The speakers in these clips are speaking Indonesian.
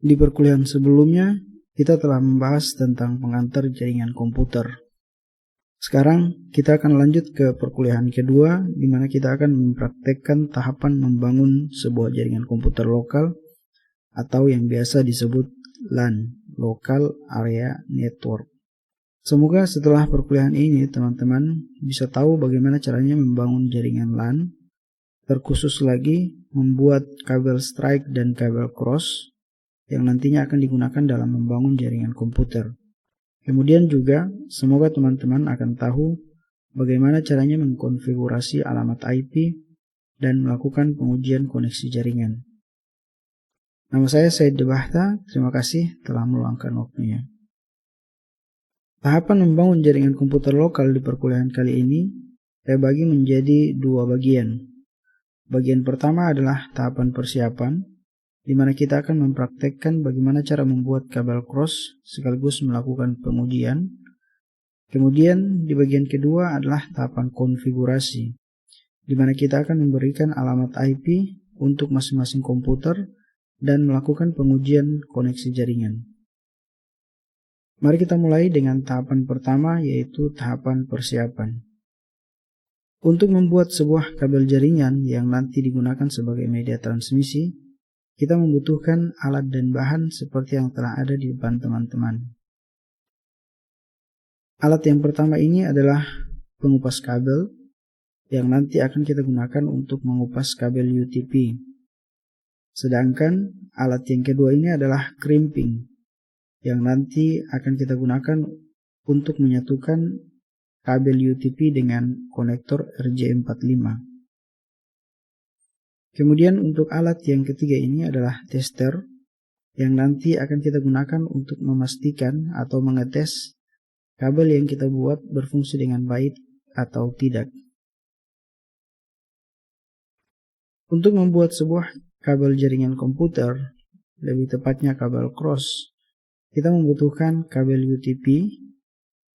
Di perkuliahan sebelumnya, kita telah membahas tentang pengantar jaringan komputer. Sekarang, kita akan lanjut ke perkuliahan kedua, di mana kita akan mempraktekkan tahapan membangun sebuah jaringan komputer lokal atau yang biasa disebut LAN, Local Area Network. Semoga setelah perkuliahan ini, teman-teman bisa tahu bagaimana caranya membangun jaringan LAN, terkhusus lagi membuat kabel strike dan kabel cross yang nantinya akan digunakan dalam membangun jaringan komputer. Kemudian juga, semoga teman-teman akan tahu bagaimana caranya mengkonfigurasi alamat IP dan melakukan pengujian koneksi jaringan. Nama saya Said Debahta, terima kasih telah meluangkan waktunya. Tahapan membangun jaringan komputer lokal di perkuliahan kali ini saya bagi menjadi dua bagian. Bagian pertama adalah tahapan persiapan, di mana kita akan mempraktekkan bagaimana cara membuat kabel cross sekaligus melakukan pengujian. Kemudian di bagian kedua adalah tahapan konfigurasi, di mana kita akan memberikan alamat IP untuk masing-masing komputer dan melakukan pengujian koneksi jaringan. Mari kita mulai dengan tahapan pertama, yaitu tahapan persiapan. Untuk membuat sebuah kabel jaringan yang nanti digunakan sebagai media transmisi, kita membutuhkan alat dan bahan seperti yang telah ada di depan teman-teman. Alat yang pertama ini adalah pengupas kabel yang nanti akan kita gunakan untuk mengupas kabel UTP. Sedangkan alat yang kedua ini adalah crimping yang nanti akan kita gunakan untuk menyatukan kabel UTP dengan konektor RJ45. Kemudian untuk alat yang ketiga ini adalah tester yang nanti akan kita gunakan untuk memastikan atau mengetes kabel yang kita buat berfungsi dengan baik atau tidak. Untuk membuat sebuah kabel jaringan komputer, lebih tepatnya kabel cross, kita membutuhkan kabel UTP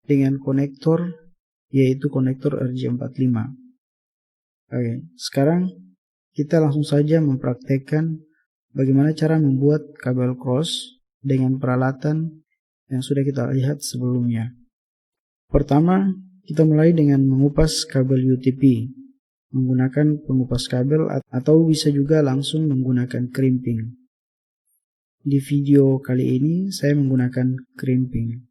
dengan konektor, yaitu konektor RJ45. Oke, sekarang kita langsung saja mempraktekkan bagaimana cara membuat kabel cross dengan peralatan yang sudah kita lihat sebelumnya. Pertama, kita mulai dengan mengupas kabel UTP menggunakan pengupas kabel atau bisa juga langsung menggunakan crimping. Di video kali ini saya menggunakan crimping.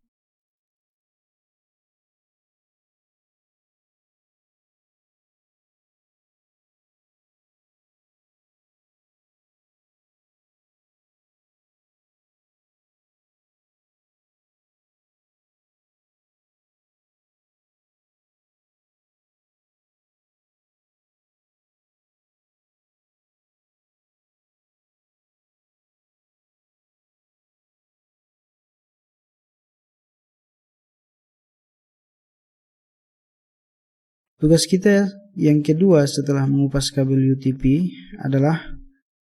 Tugas kita yang kedua setelah mengupas kabel UTP adalah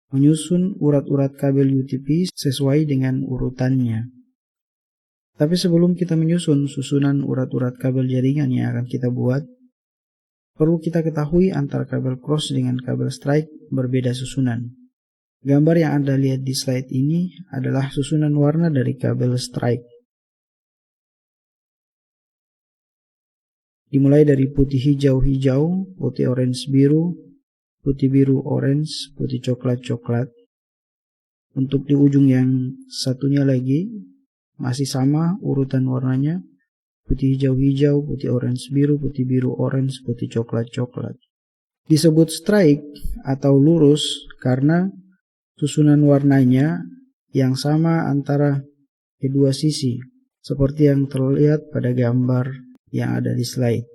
menyusun urat-urat kabel UTP sesuai dengan urutannya. Tapi sebelum kita menyusun susunan urat-urat kabel jaringan yang akan kita buat, perlu kita ketahui antara kabel cross dengan kabel strike berbeda susunan. Gambar yang Anda lihat di slide ini adalah susunan warna dari kabel strike. Dimulai dari putih hijau-hijau, putih orange biru, putih biru orange, putih coklat-coklat. Untuk di ujung yang satunya lagi masih sama urutan warnanya, putih hijau-hijau, putih orange biru, putih biru orange, putih coklat-coklat. Disebut strike atau lurus karena susunan warnanya yang sama antara kedua sisi, seperti yang terlihat pada gambar yang ada di slide.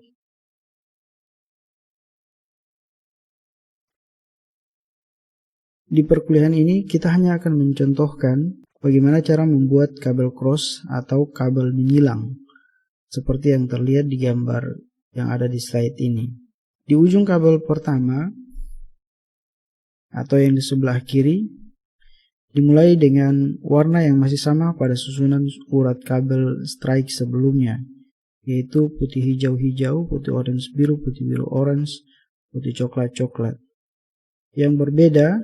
Di perkuliahan ini kita hanya akan mencontohkan bagaimana cara membuat kabel cross atau kabel menyilang, seperti yang terlihat di gambar yang ada di slide ini. Di ujung kabel pertama atau yang di sebelah kiri, dimulai dengan warna yang masih sama pada susunan urat kabel strike sebelumnya, yaitu putih hijau-hijau, putih orange biru, putih biru orange, putih coklat-coklat. Yang berbeda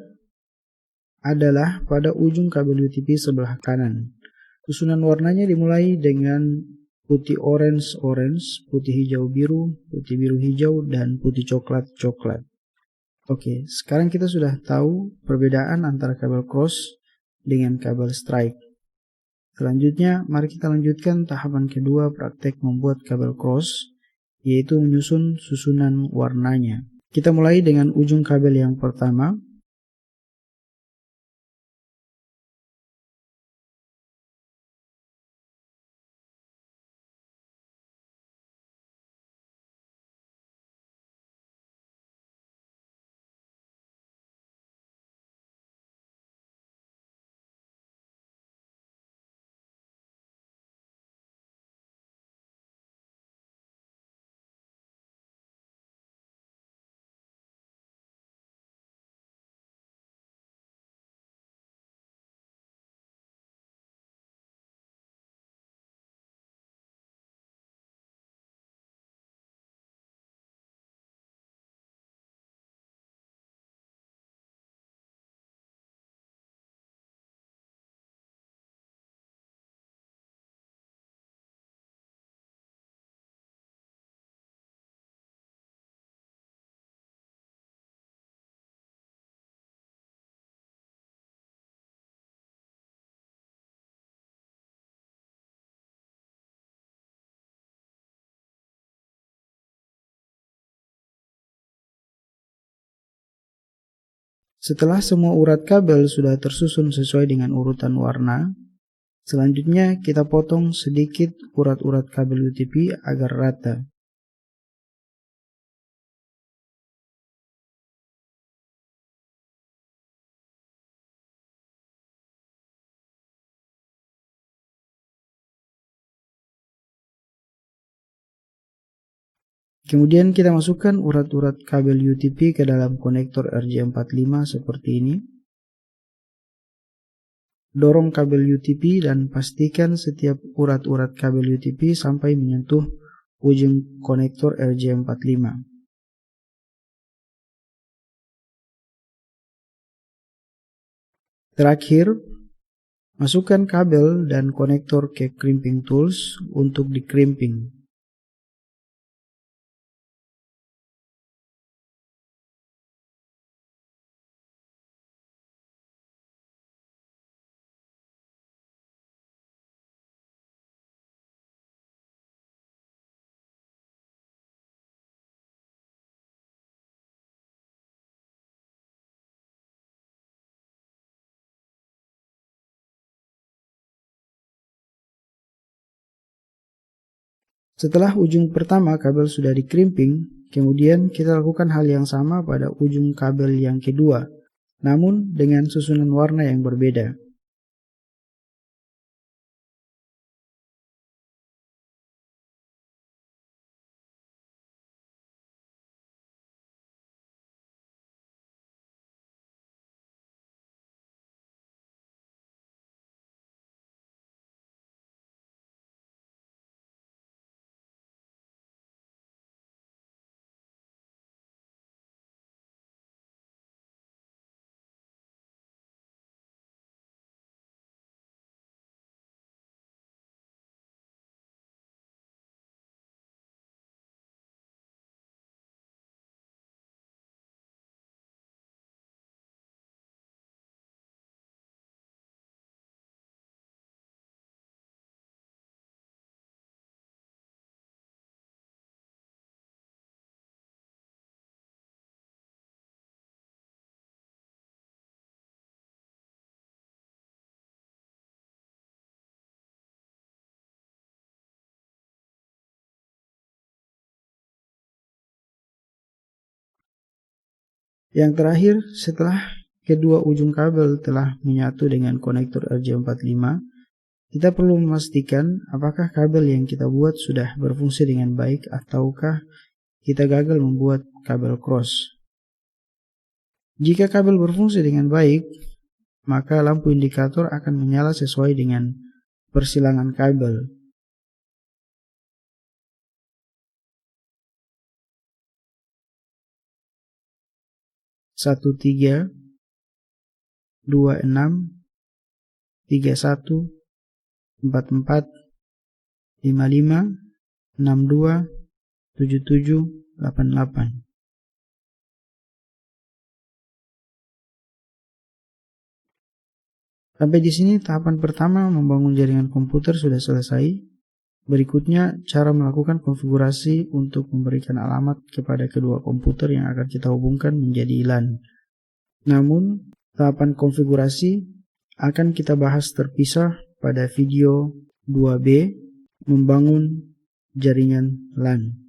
adalah pada ujung kabel UTP sebelah kanan. Susunan warnanya dimulai dengan putih orange, putih hijau biru, putih biru hijau, dan putih coklat. Oke, sekarang kita sudah tahu perbedaan antara kabel cross dengan kabel strike. Selanjutnya, mari kita lanjutkan tahapan kedua praktek membuat kabel cross, yaitu menyusun susunan warnanya. Kita mulai dengan ujung kabel yang pertama. Setelah semua urat kabel sudah tersusun sesuai dengan urutan warna, selanjutnya kita potong sedikit urat-urat kabel UTP agar rata. Kemudian kita masukkan urat-urat kabel UTP ke dalam konektor RJ45 seperti ini. Dorong kabel UTP dan pastikan setiap urat-urat kabel UTP sampai menyentuh ujung konektor RJ45. Terakhir, masukkan kabel dan konektor ke crimping tools untuk di-crimping. Setelah ujung pertama kabel sudah di-crimping, kemudian kita lakukan hal yang sama pada ujung kabel yang kedua, namun dengan susunan warna yang berbeda. Yang terakhir, setelah kedua ujung kabel telah menyatu dengan konektor RJ45, kita perlu memastikan apakah kabel yang kita buat sudah berfungsi dengan baik ataukah kita gagal membuat kabel cross. Jika kabel berfungsi dengan baik, maka lampu indikator akan menyala sesuai dengan persilangan kabel. Satu, 3, 26 31 44 55 62 77 88. Sampai di sini tahapan pertama membangun jaringan komputer sudah selesai. Berikutnya cara melakukan konfigurasi untuk memberikan alamat kepada kedua komputer yang akan kita hubungkan menjadi LAN. Namun tahapan konfigurasi akan kita bahas terpisah pada video 2B membangun jaringan LAN.